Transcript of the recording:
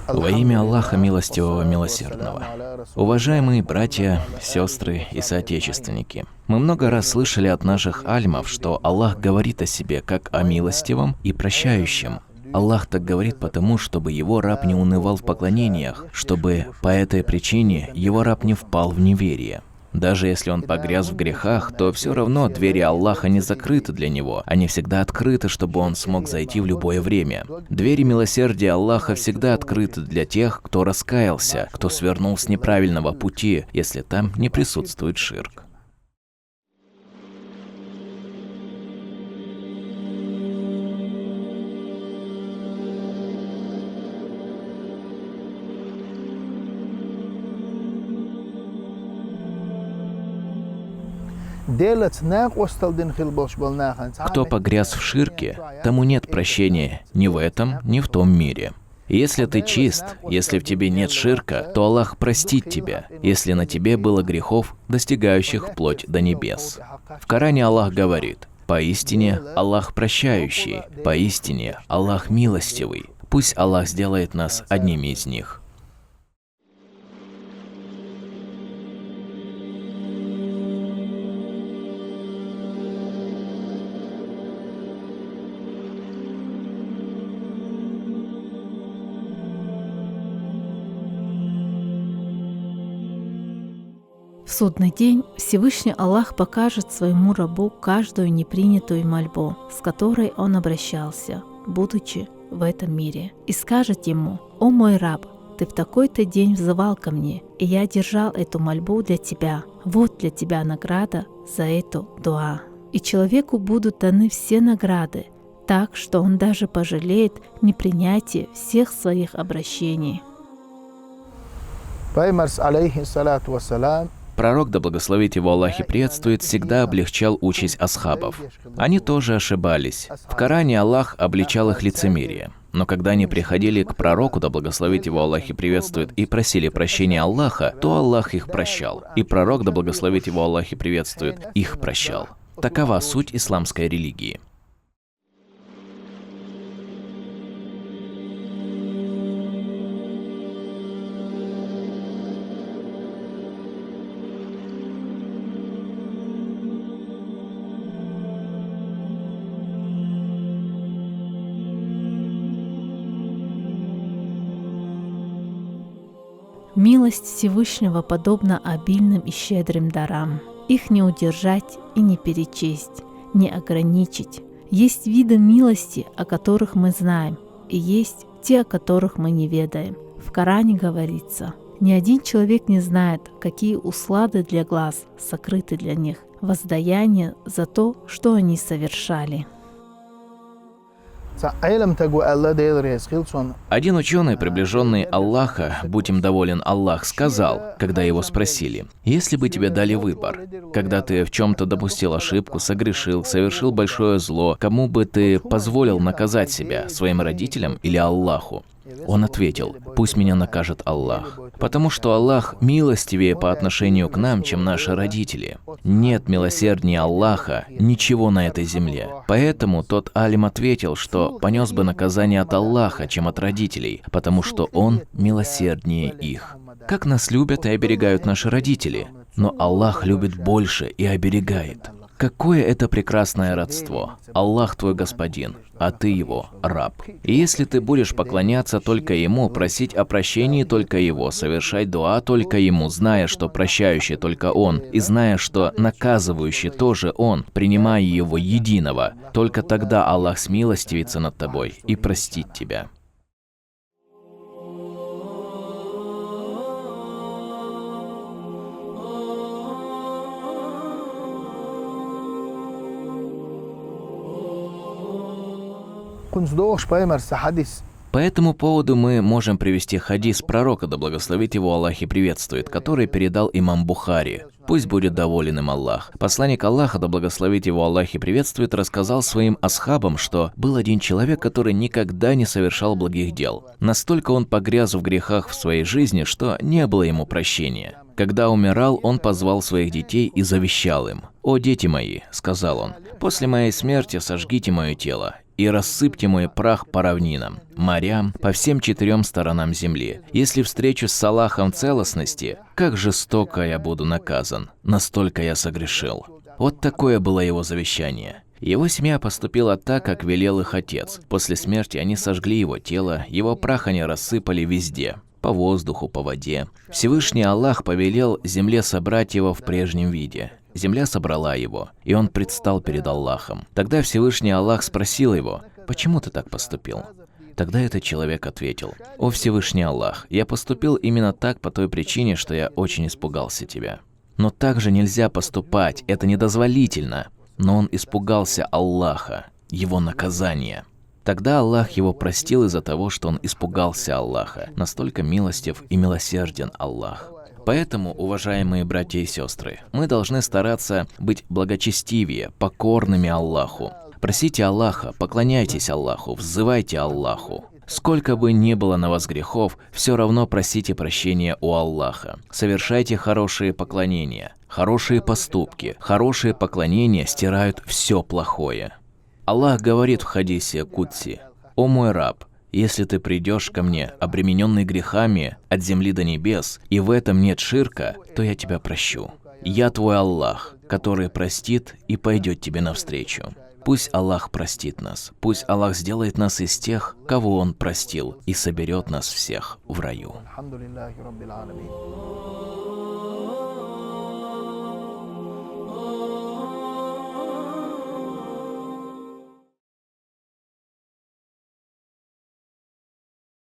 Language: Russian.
Во имя Аллаха Милостивого Милосердного. Уважаемые братья, сестры и соотечественники, мы много раз слышали от наших альмов, что Аллах говорит о себе как о милостивом и прощающем. Аллах так говорит потому, чтобы его раб не унывал в поклонениях, чтобы по этой причине его раб не впал в неверие. Даже если он погряз в грехах, то все равно двери Аллаха не закрыты для него, они всегда открыты, чтобы он смог зайти в любое время. Двери милосердия Аллаха всегда открыты для тех, кто раскаялся, кто свернул с неправильного пути, если там не присутствует ширк. Кто погряз в ширке, тому нет прощения ни в этом, ни в том мире. Если ты чист, если в тебе нет ширка, то Аллах простит тебя, если на тебе было грехов, достигающих вплоть до небес. В Коране Аллах говорит: «Поистине Аллах прощающий, поистине Аллах милостивый». Пусть Аллах сделает нас одними из них. В судный день Всевышний Аллах покажет своему рабу каждую непринятую мольбу, с которой он обращался, будучи в этом мире, и скажет ему: «О мой раб, ты в такой-то день взывал ко мне, и я держал эту мольбу для тебя. Вот для тебя награда за эту дуа». И человеку будут даны все награды, так что он даже пожалеет непринятие всех своих обращений. Пророк, да благословит его Аллах и приветствует, всегда облегчал участь асхабов. Они тоже ошибались. В Коране Аллах обличал их лицемерие. Но когда они приходили к пророку, да благословит его Аллах и приветствует, и просили прощения Аллаха, то Аллах их прощал. И пророк, да благословит его Аллах и приветствует, их прощал. Такова суть исламской религии. Милость Всевышнего подобна обильным и щедрым дарам. Их не удержать и не перечесть, не ограничить. Есть виды милости, о которых мы знаем, и есть те, о которых мы не ведаем. В Коране говорится: «Ни один человек не знает, какие услады для глаз сокрыты для них, воздаяние за то, что они совершали». Один ученый, приближенный Аллаха, будь им доволен Аллах, сказал, когда его спросили: «Если бы тебе дали выбор, когда ты в чем-то допустил ошибку, согрешил, совершил большое зло, кому бы ты позволил наказать себя, своим родителям или Аллаху?» Он ответил: «Пусть меня накажет Аллах, потому что Аллах милостивее по отношению к нам, чем наши родители. Нет милосерднее Аллаха ничего на этой земле». Поэтому тот алим ответил, что понес бы наказание от Аллаха, чем от родителей, потому что Он милосерднее их. Как нас любят и оберегают наши родители, но Аллах любит больше и оберегает. Какое это прекрасное родство! Аллах твой Господин, а ты его раб. И если ты будешь поклоняться только Ему, просить о прощении только Его, совершать дуа только Ему, зная, что прощающий только Он, и зная, что наказывающий тоже Он, принимая Его единого, только тогда Аллах смилостивится над тобой и простит тебя. По этому поводу мы можем привести хадис пророка, да благословит его Аллах и приветствует, который передал имам Бухари. Пусть будет доволен им Аллах. Посланник Аллаха, да благословит его Аллах и приветствует, рассказал своим асхабам, что был один человек, который никогда не совершал благих дел. Настолько он погряз в грехах в своей жизни, что не было ему прощения. Когда умирал, он позвал своих детей и завещал им: «О, дети мои, — сказал он, — после моей смерти сожгите мое тело, и рассыпьте мой прах по равнинам, морям, по всем 4 сторонам земли. Если встречусь с Аллахом в целостности, как жестоко я буду наказан, настолько я согрешил». Вот такое было его завещание. Его семья поступила так, как велел их отец. После смерти они сожгли его тело, его прах они рассыпали везде. По воздуху, по воде. Всевышний Аллах повелел земле собрать его в прежнем виде. Земля собрала его, и он предстал перед Аллахом. Тогда Всевышний Аллах спросил его: «Почему ты так поступил?» Тогда этот человек ответил: «О Всевышний Аллах, я поступил именно так по той причине, что я очень испугался тебя». Но так же нельзя поступать, это недозволительно. Но он испугался Аллаха, его наказания. Тогда Аллах его простил из-за того, что он испугался Аллаха. Настолько милостив и милосерден Аллах. Поэтому, уважаемые братья и сестры, мы должны стараться быть благочестивее, покорными Аллаху. Просите Аллаха, поклоняйтесь Аллаху, взывайте Аллаху. Сколько бы ни было на вас грехов, все равно просите прощения у Аллаха. Совершайте хорошие поклонения, хорошие поступки. Хорошие поклонения стирают все плохое. Аллах говорит в хадисе Кудси: «О мой раб, если ты придешь ко мне, обремененный грехами от земли до небес, и в этом нет ширка, то я тебя прощу. Я твой Аллах, который простит и пойдет тебе навстречу». Пусть Аллах простит нас, пусть Аллах сделает нас из тех, кого Он простил, и соберет нас всех в раю.